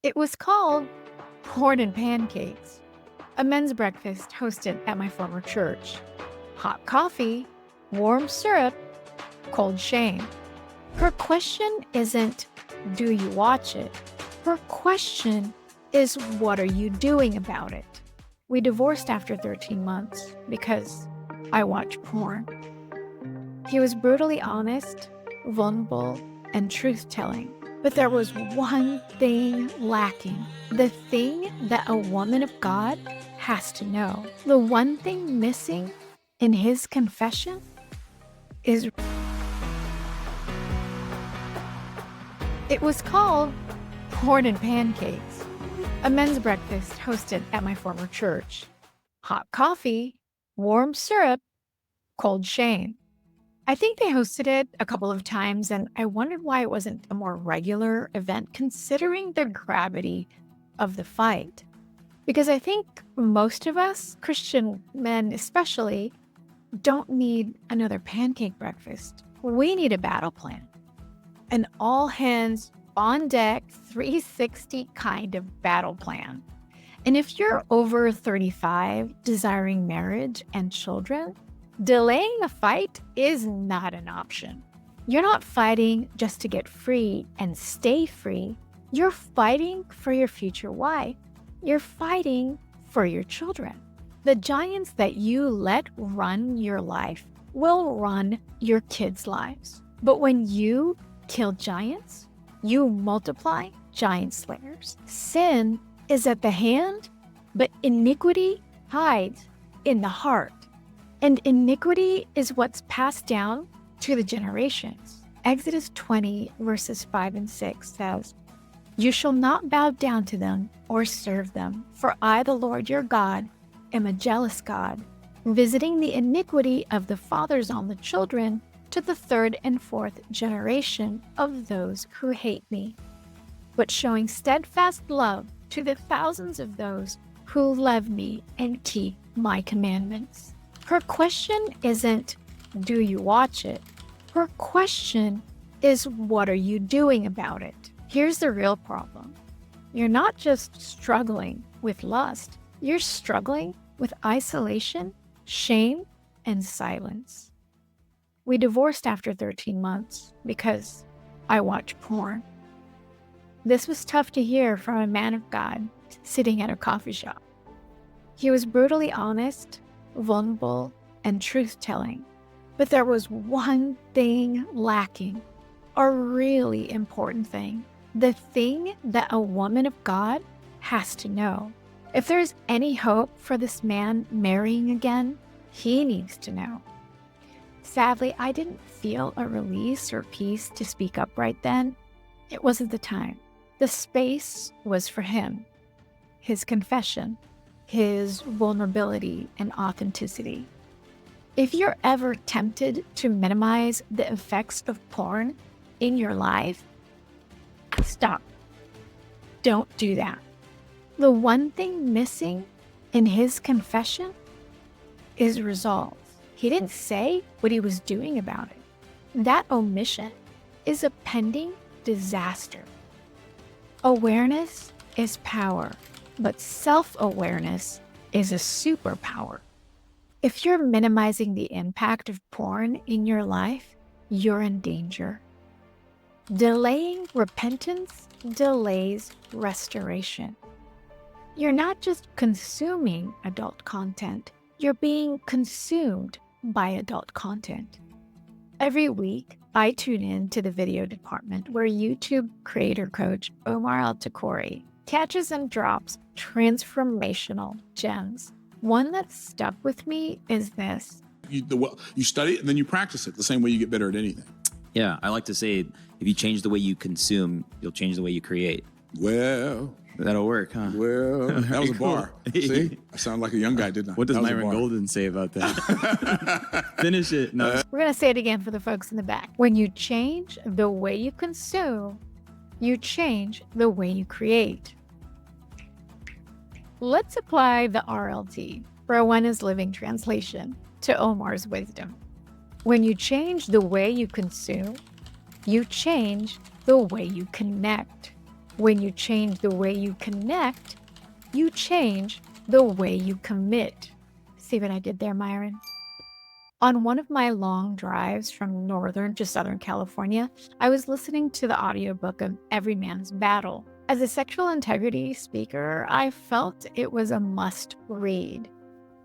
It was called RN PANCAKES, a men's breakfast hosted at my former church. Hot coffee, warm syrup, cold shame. Her question isn't, do you watch it? Her question is, what are you doing about it? We divorced after 13 months because I watch porn. He was brutally honest, vulnerable, and truth-telling. But there was one thing lacking. The thing that a woman of God has to know. The one thing missing in his confession is... It was called RN PANCAKES, a men's breakfast hosted at my former church. Hot coffee, warm syrup, cold shame. I think they hosted it a couple of times, and I wondered why it wasn't a more regular event considering the gravity of the fight. Because I think most of us, Christian men especially, don't need another pancake breakfast. We need a battle plan. An all-hands, on-deck, 360 kind of battle plan. And if you're over 35, desiring marriage and children, delaying a fight is not an option. You're not fighting just to get free and stay free. You're fighting for your future wife. You're fighting for your children. The giants that you let run your life will run your kids' lives. But when you kill giants, you multiply giant slayers. Sin is at the hand, but iniquity hides in the heart. And iniquity is what's passed down to the generations. Exodus 20, verses 5 and 6 says, "You shall not bow down to them or serve them, for I, the Lord your God, am a jealous God, visiting the iniquity of the fathers on the children to the third and fourth generation of those who hate me, but showing steadfast love to the thousands of those who love me and keep my commandments." Her question isn't, do you watch it? Her question is, what are you doing about it? Here's the real problem. You're not just struggling with lust. You're struggling with isolation, shame, and silence. We divorced after 13 months because I watch porn. This was tough to hear from a man of God sitting at a coffee shop. He was brutally honest, vulnerable, and truth-telling. But there was one thing lacking, a really important thing. The thing that a woman of God has to know. If there's any hope for this man marrying again, he needs to know. Sadly, I didn't feel a release or peace to speak up right then. It wasn't the time. The space was for him, his confession, his vulnerability and authenticity. If you're ever tempted to minimize the effects of porn in your life, stop. Don't do that. The one thing missing in his confession is resolve. He didn't say what he was doing about it. That omission is a pending disaster. Awareness is power, but self-awareness is a superpower. If you're minimizing the impact of porn in your life, you're in danger. Delaying repentance delays restoration. You're not just consuming adult content, you're being consumed by adult content. Every week, I tune in to the video department where YouTube creator coach Omar Al-Takori catches and drops transformational gems. One that stuck with me is this. You study it and then you practice it the same way you get better at anything. Yeah, I like to say, if you change the way you consume, you'll change the way you create. Well, that'll work, huh? Well, that was a bar. See, I sound like a young guy, didn't I? What does Myron Golden say about that? Finish it. No. We're going to say it again for the folks in the back. When you change the way you consume, you change the way you create. Let's apply the RLT, Rowena's Living Translation, to Omar's wisdom. When you change the way you consume, you change the way you connect. When you change the way you connect, you change the way you commit. See what I did there, Myron? On one of my long drives from Northern to Southern California, I was listening to the audiobook of Every Man's Battle. As a sexual integrity speaker, I felt it was a must read.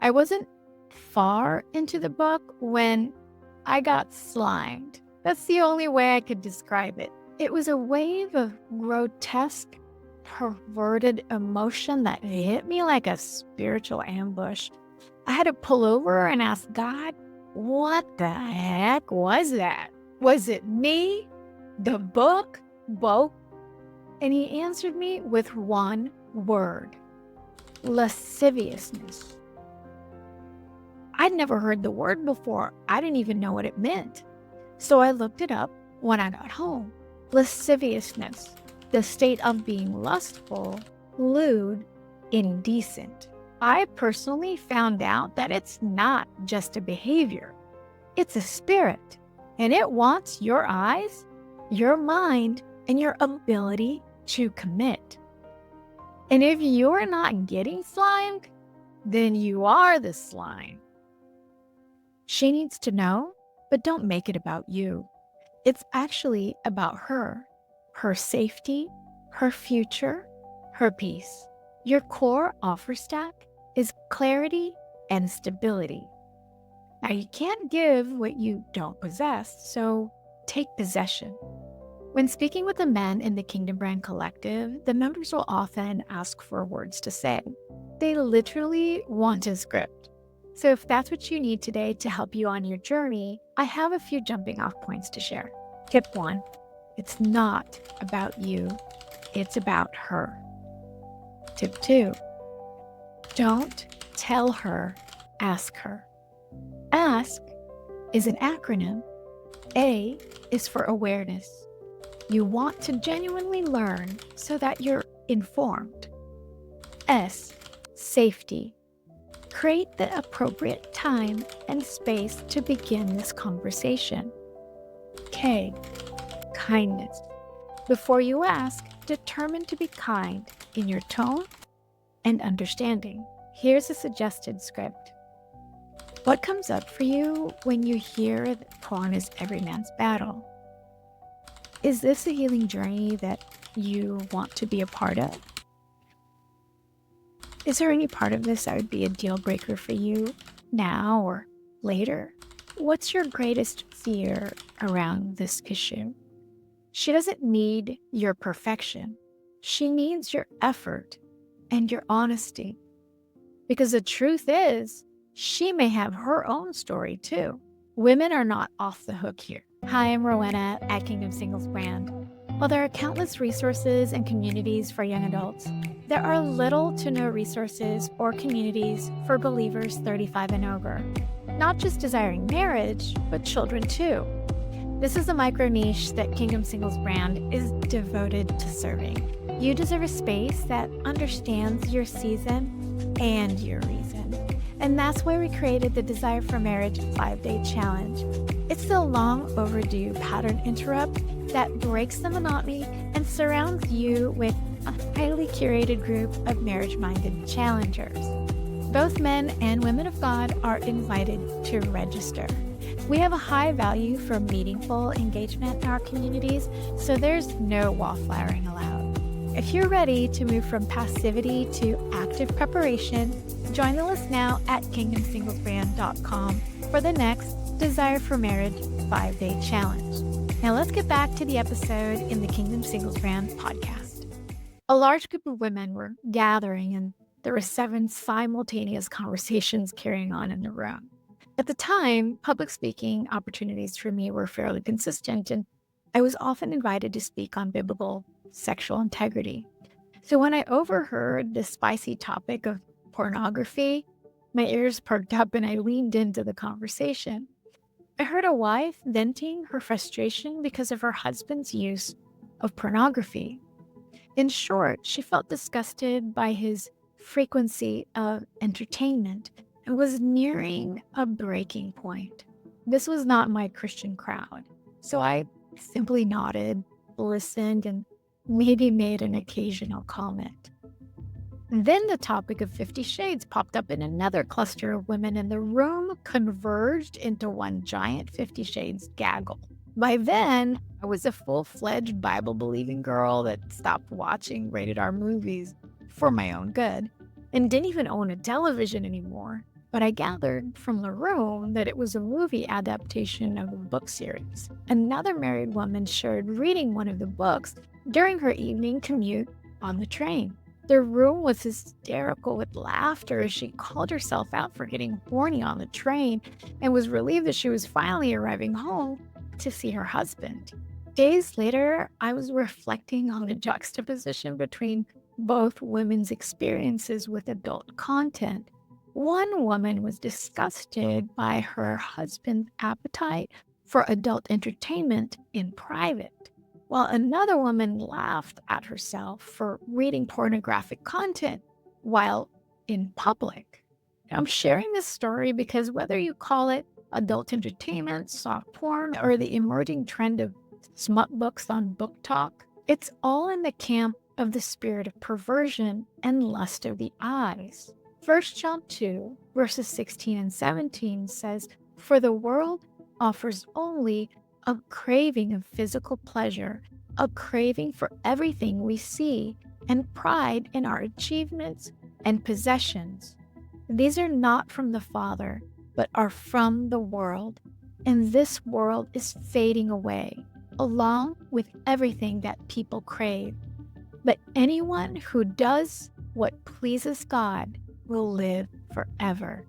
I wasn't far into the book when I got slimed. That's the only way I could describe it. It was a wave of grotesque, perverted emotion that hit me like a spiritual ambush. I had to pull over and ask God, what the heck was that? Was it me? The book? Both? And he answered me with one word: lasciviousness. I'd never heard the word before. I didn't even know what it meant. So I looked it up when I got home. Lasciviousness, the state of being lustful, lewd, indecent. I personally found out that it's not just a behavior. It's a spirit, and it wants your eyes, your mind, and your ability to commit. And if you're not getting slimed, then you are the slime. She needs to know, but don't make it about you. It's actually about her safety, her future, her peace. Your core offer stack is clarity and stability. Now, you can't give what you don't possess, so take possession. When speaking with the men in the Kingdom Brand Collective, the members will often ask for words to say. They literally want a script. So if that's what you need today to help you on your journey, I have a few jumping off points to share. Tip 1, it's not about you, it's about her. Tip 2, don't tell her, ask her. Ask is an acronym. A is for awareness. You want to genuinely learn so that you're informed. S, safety. Create the appropriate time and space to begin this conversation. K, kindness. Before you ask, determine to be kind in your tone and understanding. Here's a suggested script. What comes up for you when you hear that porn is every man's battle? Is this a healing journey that you want to be a part of? Is there any part of this that would be a deal breaker for you now or later? What's your greatest fear around this issue? She doesn't need your perfection. She needs your effort and your honesty. Because the truth is, she may have her own story too. Women are not off the hook here. Hi, I'm Rowena at Kingdom Singles Brand. While there are countless resources and communities for young adults, there are little to no resources or communities for believers 35 and over. Not just desiring marriage, but children too. This is a micro niche that Kingdom Singles Brand is devoted to serving. You deserve a space that understands your season and your reason. And that's why we created the Desire for Marriage 5-Day Challenge. It's the long overdue pattern interrupt that breaks the monotony and surrounds you with a highly curated group of marriage-minded challengers. Both men and women of God are invited to register. We have a high value for meaningful engagement in our communities, so there's no wallflowering allowed. If you're ready to move from passivity to active preparation, join the list now at kingdomsinglesbrand.com for the next Desire for Marriage 5-Day Challenge. Now let's get back to the episode in the Kingdom Singles Brand podcast. A large group of women were gathering, and there were 7 simultaneous conversations carrying on in the room. At the time, public speaking opportunities for me were fairly consistent, and I was often invited to speak on biblical sexual integrity. So when I overheard the spicy topic of pornography, my ears perked up and I leaned into the conversation. I heard a wife venting her frustration because of her husband's use of pornography. In short, she felt disgusted by his frequency of entertainment and was nearing a breaking point. This was not my Christian crowd, so I simply nodded, listened, and maybe made an occasional comment. Then the topic of 50 Shades popped up in another cluster of women, and the room converged into one giant 50 Shades gaggle. By then, I was a full-fledged Bible-believing girl that stopped watching rated R movies for my own good and didn't even own a television anymore. But I gathered from the room that it was a movie adaptation of a book series. Another married woman shared reading one of the books during her evening commute on the train. The room was hysterical with laughter as she called herself out for getting horny on the train and was relieved that she was finally arriving home to see her husband. Days later, I was reflecting on the juxtaposition between both women's experiences with adult content. One woman was disgusted by her husband's appetite for adult entertainment in private, while another woman laughed at herself for reading pornographic content while in public. I'm sharing this story because whether you call it adult entertainment, soft porn, or the emerging trend of smut books on Book Talk, it's all in the camp of the spirit of perversion and lust of the eyes. 1 John 2, verses 16 and 17 says, "For the world offers only a craving of physical pleasure, a craving for everything we see, and pride in our achievements and possessions. These are not from the Father, but are from the world, and this world is fading away, along with everything that people crave. But anyone who does what pleases God will live forever."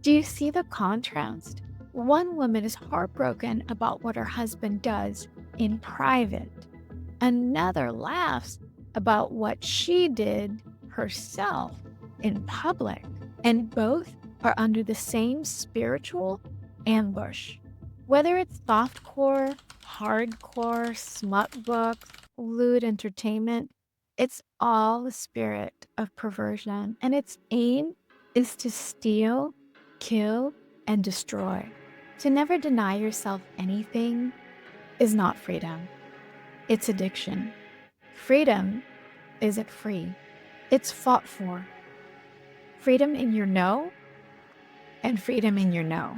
Do you see the contrast? One woman is heartbroken about what her husband does in private. Another laughs about what she did herself in public. And both are under the same spiritual ambush. Whether it's softcore, hardcore, smut books, lewd entertainment, it's all the spirit of perversion, and its aim is to steal, kill, and destroy. To never deny yourself anything is not freedom. It's addiction. Freedom isn't free. It's fought for. Freedom in your no and freedom in your no.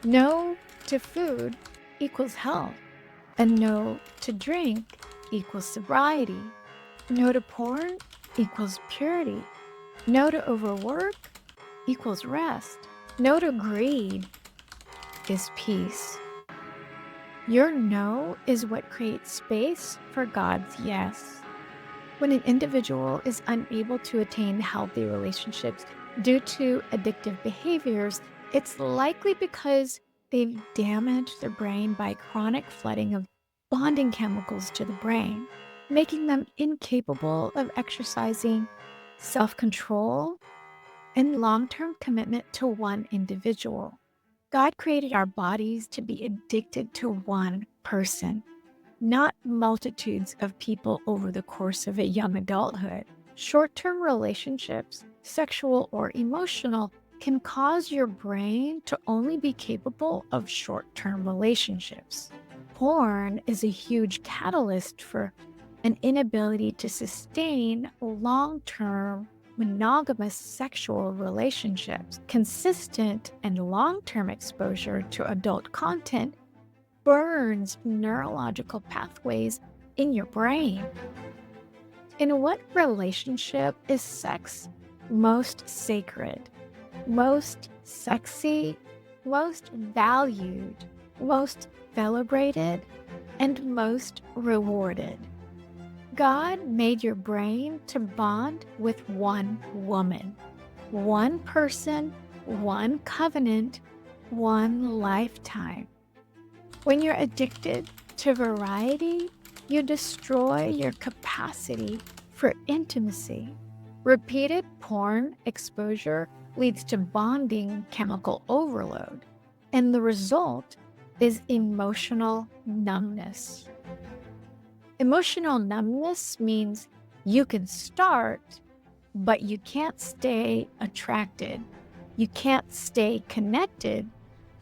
No to food equals health, and no to drink equals sobriety. No to porn equals purity. No to overwork equals rest. No to greed is peace. Your no is what creates space for God's yes. When an individual is unable to attain healthy relationships due to addictive behaviors, it's likely because they've damaged their brain by chronic flooding of bonding chemicals to the brain, making them incapable of exercising self-control and long-term commitment to one individual. God created our bodies to be addicted to one person, not multitudes of people over the course of a young adulthood. Short-term relationships, sexual or emotional, can cause your brain to only be capable of short-term relationships. Porn is a huge catalyst for an inability to sustain long-term monogamous sexual relationships. Consistent and long-term exposure to adult content burns neurological pathways in your brain. In what relationship is sex most sacred, most sexy, most valued, most celebrated, and most rewarded? God made your brain to bond with one woman, one person, one covenant, one lifetime. When you're addicted to variety, you destroy your capacity for intimacy. Repeated porn exposure leads to bonding chemical overload, and the result is emotional numbness. Emotional numbness means you can start, but you can't stay attracted. You can't stay connected.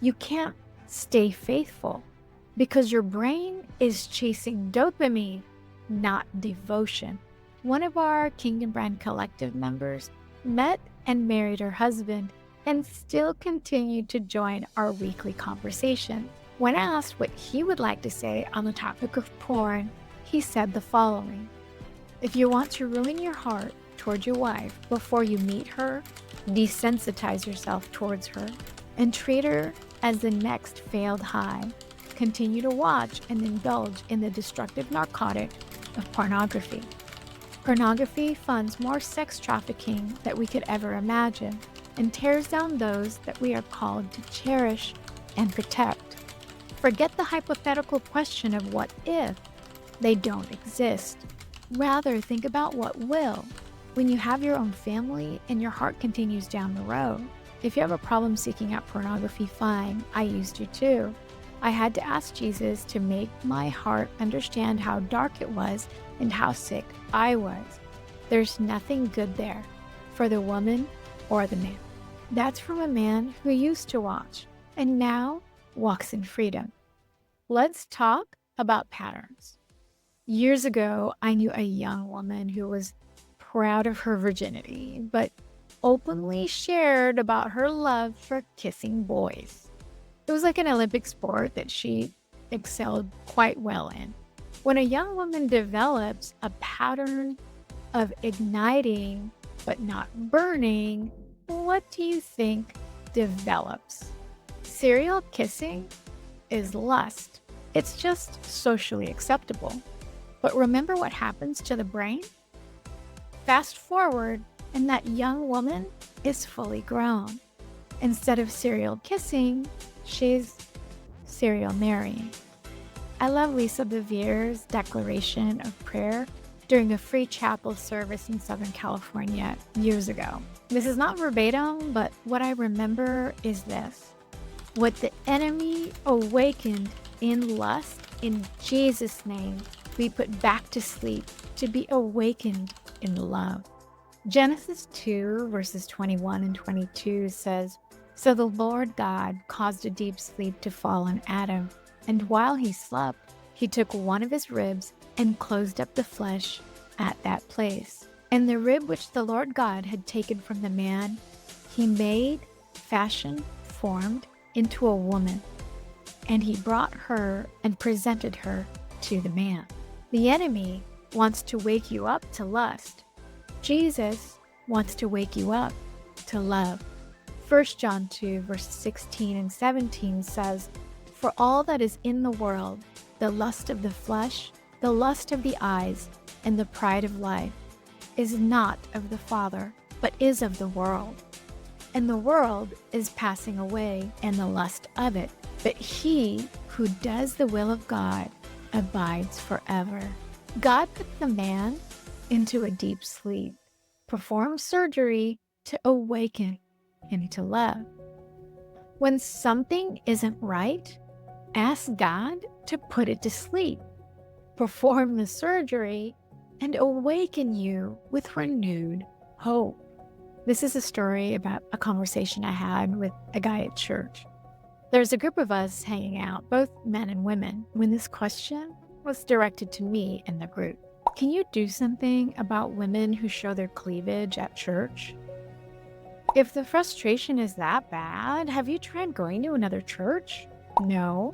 You can't stay faithful because your brain is chasing dopamine not devotion. One of our Kingdom Brand Collective members met and married her husband and still continued to join our weekly conversation. When asked what he would like to say on the topic of porn, he said the following: "If you want to ruin your heart toward your wife before you meet her, desensitize yourself towards her and treat her as the next failed high. Continue to watch and indulge in the destructive narcotic of pornography. Pornography funds more sex trafficking than we could ever imagine and tears down those that we are called to cherish and protect. Forget the hypothetical question of what if. They don't exist. Rather, think about what will. When you have your own family and your heart continues down the road. If you have a problem seeking out pornography, fine. I used to too. I had to ask Jesus to make my heart understand how dark it was and how sick I was. There's nothing good there for the woman or the man." That's from a man who used to watch and now walks in freedom. Let's talk about patterns. Years ago, I knew a young woman who was proud of her virginity, but openly shared about her love for kissing boys. It was like an Olympic sport that she excelled quite well in. When a young woman develops a pattern of igniting but not burning, what do you think develops? Serial kissing is lust. It's just socially acceptable. But remember what happens to the brain? Fast forward, and that young woman is fully grown. Instead of serial kissing, she's serial marrying. I love Lisa Bevere's declaration of prayer during a free chapel service in Southern California years ago. This is not verbatim, but what I remember is this: "What the enemy awakened in lust, in Jesus' name, we put back to sleep to be awakened in love." Genesis 2 verses 21 and 22 says, "So the Lord God caused a deep sleep to fall on Adam, and while he slept, he took one of his ribs and closed up the flesh at that place. And the rib which the Lord God had taken from the man, he made, fashioned, formed into a woman, and he brought her and presented her to the man." The enemy wants to wake you up to lust. Jesus wants to wake you up to love. 1 John 2 verses 16 and 17 says, "For all that is in the world, the lust of the flesh, the lust of the eyes, and the pride of life, is not of the Father, but is of the world. And the world is passing away, and the lust of it. But he who does the will of God abides forever." God put the man into a deep sleep, performed surgery to awaken him to love. When something isn't right, ask God to put it to sleep, perform the surgery, and awaken you with renewed hope. This is a story about a conversation I had with a guy at church. There's a group of us hanging out, both men and women, when this question was directed to me in the group. Can you do something about women who show their cleavage at church? If the frustration is that bad, have you tried going to another church? No.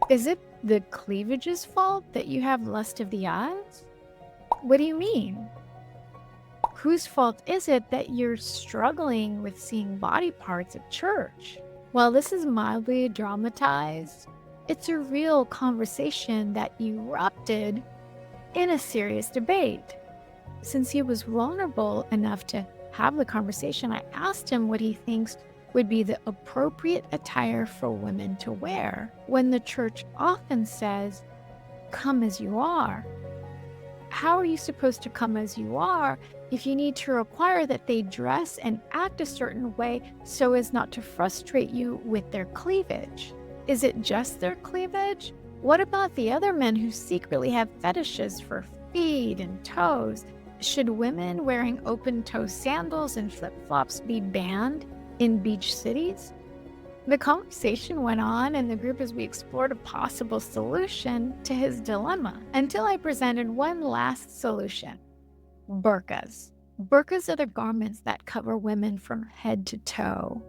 Is it the cleavage's fault that you have lust of the eyes? What do you mean? Whose fault is it that you're struggling with seeing body parts at church? While this is mildly dramatized, it's a real conversation that erupted in a serious debate. Since he was vulnerable enough to have the conversation, I asked him what he thinks would be the appropriate attire for women to wear when the church often says, "Come as you are." How are you supposed to come as you are if you need to require that they dress and act a certain way so as not to frustrate you with their cleavage? Is it just their cleavage? What about the other men who secretly have fetishes for feet and toes? Should women wearing open-toe sandals and flip-flops be banned in beach cities? The conversation went on in the group as we explored a possible solution to his dilemma until I presented one last solution: burqas. Burqas are the garments that cover women from head to toe.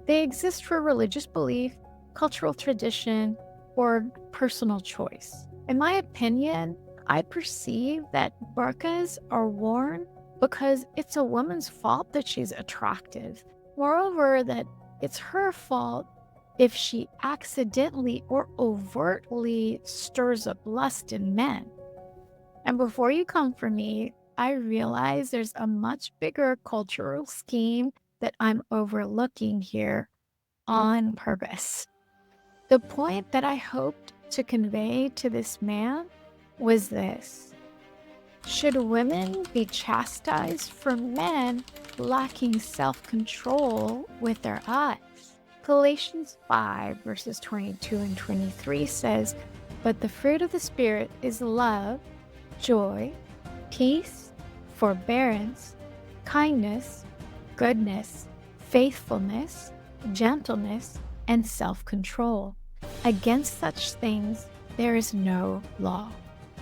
They exist for religious belief, cultural tradition, or personal choice. In my opinion, I perceive that burqas are worn because it's a woman's fault that she's attractive. Moreover, that it's her fault if she accidentally or overtly stirs up lust in men. And before you come for me, I realize there's a much bigger cultural scheme that I'm overlooking here on purpose. The point that I hoped to convey to this man was this: should women be chastised for men lacking self-control with their eyes? Galatians 5 verses 22 and 23 says, "But the fruit of the Spirit is love, joy, peace, forbearance, kindness, goodness, faithfulness, gentleness, and self-control. Against such things there is no law."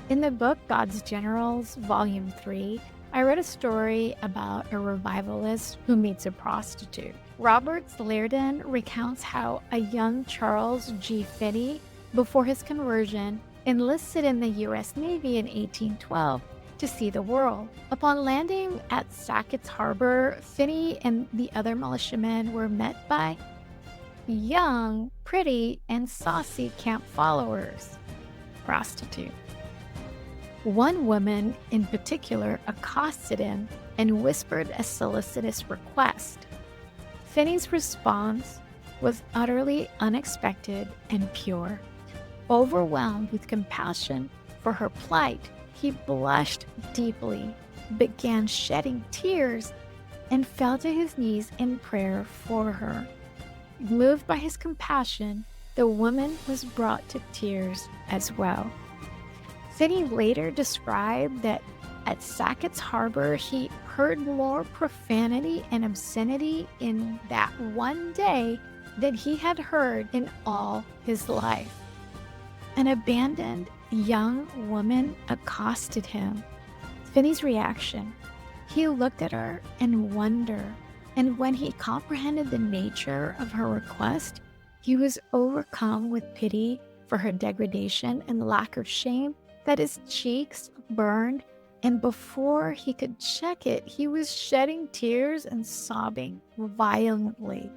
In the book God's Generals, Volume 3, I read a story about a revivalist who meets a prostitute. Robert Liardon recounts how a young Charles G. Finney, before his conversion, enlisted in the U.S. Navy in 1812 to see the world. Upon landing at Sackett's Harbor, Finney and the other militiamen were met by young, pretty, and saucy camp followers, prostitute. One woman in particular accosted him and whispered a solicitous request. Finney's response was utterly unexpected and pure. Overwhelmed with compassion for her plight, he blushed deeply, began shedding tears, and fell to his knees in prayer for her. Moved by his compassion, the woman was brought to tears as well. Finney later described that at Sackett's Harbor, he heard more profanity and obscenity in that one day than he had heard in all his life. An abandoned young woman accosted him. Finney's reaction: he looked at her in wonder, and when he comprehended the nature of her request, he was overcome with pity for her degradation and lack of shame that his cheeks burned, and before he could check it, he was shedding tears and sobbing violently.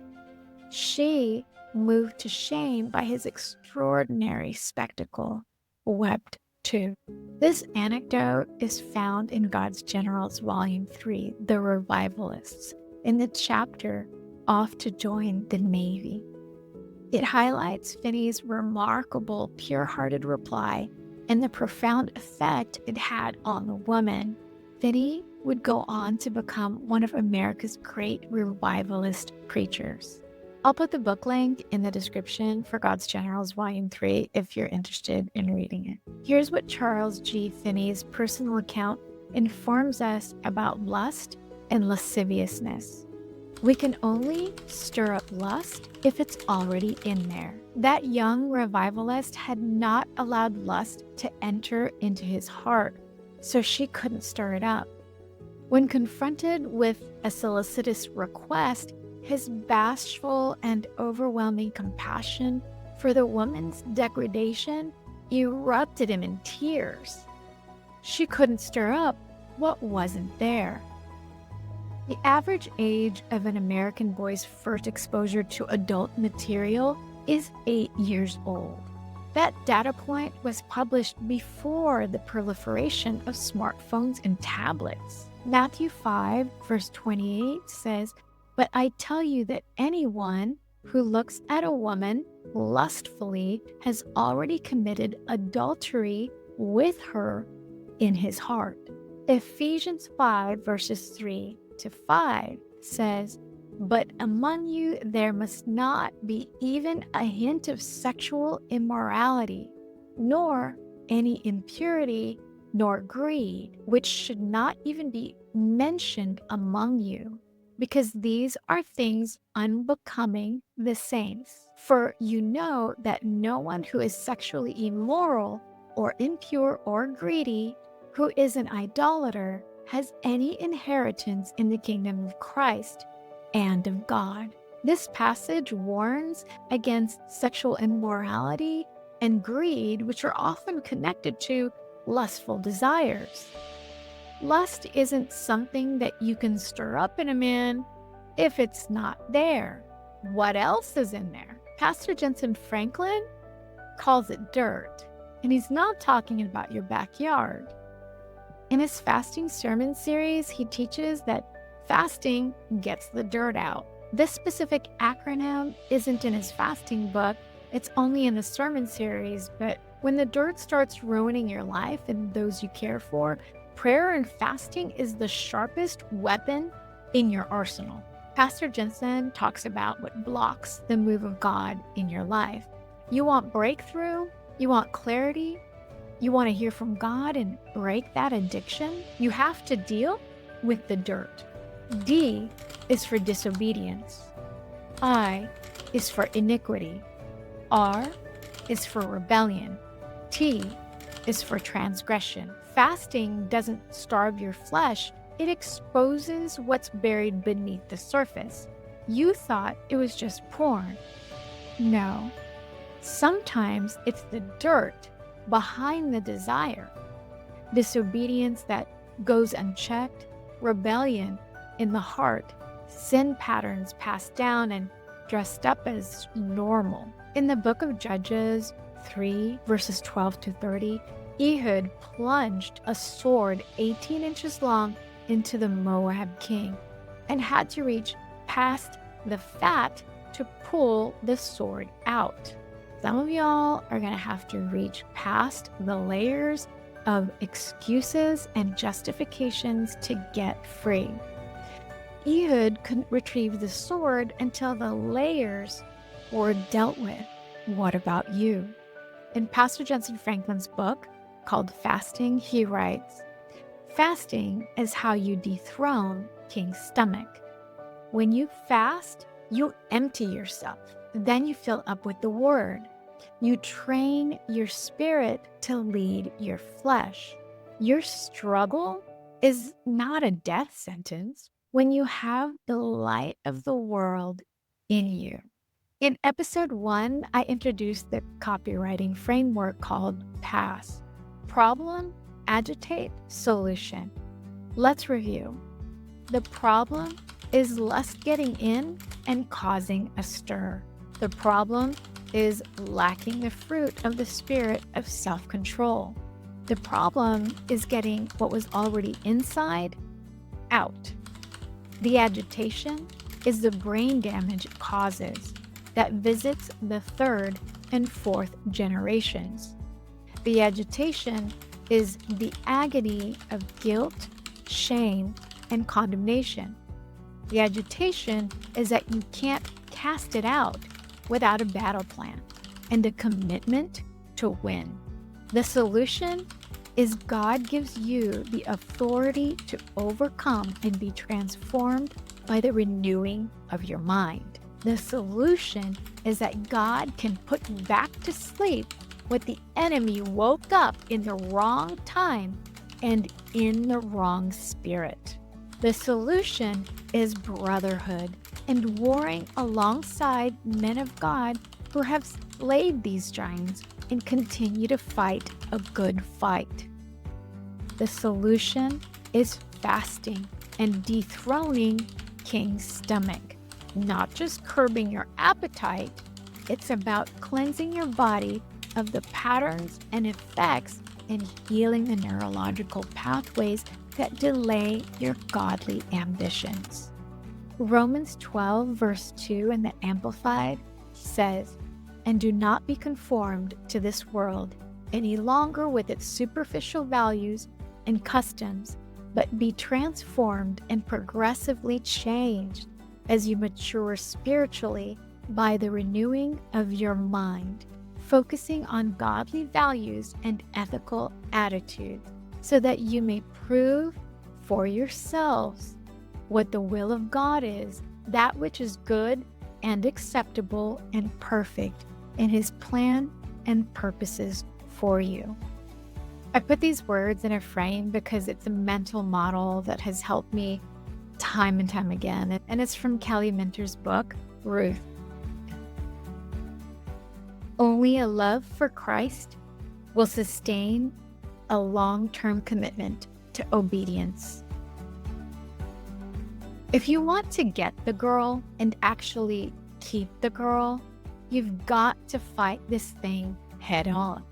She, moved to shame by his extraordinary spectacle, wept too. This anecdote is found in God's Generals, Volume 3, The Revivalists, in the chapter Off to Join the Navy. It highlights Finney's remarkable, pure-hearted reply and the profound effect it had on the woman. Finney would go on to become one of America's great revivalist preachers. I'll put the book link in the description for God's Generals Volume 3 if you're interested in reading it. Here's what Charles G. Finney's personal account informs us about lust and lasciviousness. We can only stir up lust if it's already in there. That young revivalist had not allowed lust to enter into his heart, so she couldn't stir it up. When confronted with a solicitous request, his bashful and overwhelming compassion for the woman's degradation erupted him in tears. She couldn't stir up what wasn't there. The average age of an American boy's first exposure to adult material is 8 years old. That data point was published before the proliferation of smartphones and tablets. Matthew 5, verse 28 says, "But I tell you that anyone who looks at a woman lustfully has already committed adultery with her in his heart." Ephesians 5, verses 3 to 5 says, "But among you there must not be even a hint of sexual immorality, nor any impurity, nor greed, which should not even be mentioned among you, because these are things unbecoming the saints. For you know that no one who is sexually immoral or impure or greedy, who is an idolater, has any inheritance in the kingdom of Christ and of God. This passage warns against sexual immorality and greed, which are often connected to lustful desires. Lust isn't something that you can stir up in a man if it's not there. What else is in there? Pastor Jensen Franklin calls it dirt, and he's not talking about your backyard. In his fasting sermon series, he teaches that fasting gets the dirt out. This specific acronym isn't in his fasting book, it's only in the sermon series, but when the dirt starts ruining your life and those you care for, prayer and fasting is the sharpest weapon in your arsenal. Pastor Jensen talks about what blocks the move of God in your life. You want breakthrough? You want clarity? You want to hear from God and break that addiction? You have to deal with the dirt. D is for disobedience. I is for iniquity. R is for rebellion. T is for transgression. Fasting doesn't starve your flesh. It exposes what's buried beneath the surface. You thought it was just porn. No. Sometimes it's the dirt behind the desire. Disobedience that goes unchecked, rebellion in the heart, sin patterns passed down and dressed up as normal. In the book of Judges 3, verses 12 to 30, Ehud plunged a sword 18 inches long into the Moab king and had to reach past the fat to pull the sword out. Some of y'all are going to have to reach past the layers of excuses and justifications to get free. Ehud couldn't retrieve the sword until the layers were dealt with. What about you? In Pastor Jensen Franklin's book called Fasting, he writes, fasting is how you dethrone King's stomach. When you fast, you empty yourself. Then you fill up with the word. You train your spirit to lead your flesh. Your struggle is not a death sentence when you have the light of the world in you. In episode 1, I introduced the copywriting framework called PASS. Problem, agitate, solution. Let's review. The problem is lust getting in and causing a stir. The problem is lacking the fruit of the spirit of self-control. The problem is getting what was already inside out. The agitation is the brain damage it causes that visits the third and fourth generations. The agitation is the agony of guilt, shame, and condemnation. The agitation is that you can't cast it out without a battle plan and a commitment to win. The solution is God gives you the authority to overcome and be transformed by the renewing of your mind. The solution is that God can put back to sleep what the enemy woke up in the wrong time and in the wrong spirit. The solution is brotherhood and warring alongside men of God who have slayed these giants and continue to fight a good fight. The solution is fasting and dethroning King's stomach. Not just curbing your appetite, it's about cleansing your body of the patterns and effects and healing the neurological pathways that delay your godly ambitions. Romans 12 verse 2 in the Amplified says, "And do not be conformed to this world any longer with its superficial values and customs, but be transformed and progressively changed as you mature spiritually by the renewing of your mind, focusing on godly values and ethical attitudes, so that you may prove for yourselves what the will of God is, that which is good and acceptable and perfect in His plan and purposes for you. I put these words in a frame because it's a mental model that has helped me time and time again, and it's from Kelly Minter's book, Ruth. Only a love for Christ will sustain a long-term commitment to obedience. If you want to get the girl and actually keep the girl, you've got to fight this thing head on.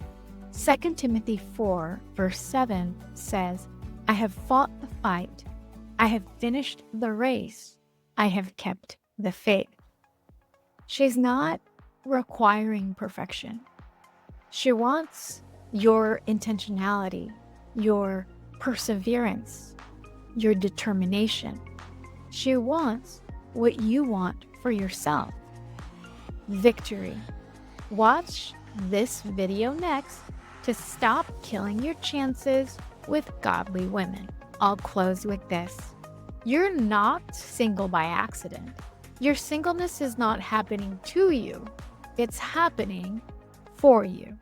2 Timothy 4, verse 7 says, I have fought the fight. I have finished the race. I have kept the faith. She's not requiring perfection. She wants your intentionality, your perseverance, your determination. She wants what you want for yourself. Victory. Watch this video next to stop killing your chances with godly women. I'll close with this. You're not single by accident. Your singleness is not happening to you. It's happening for you.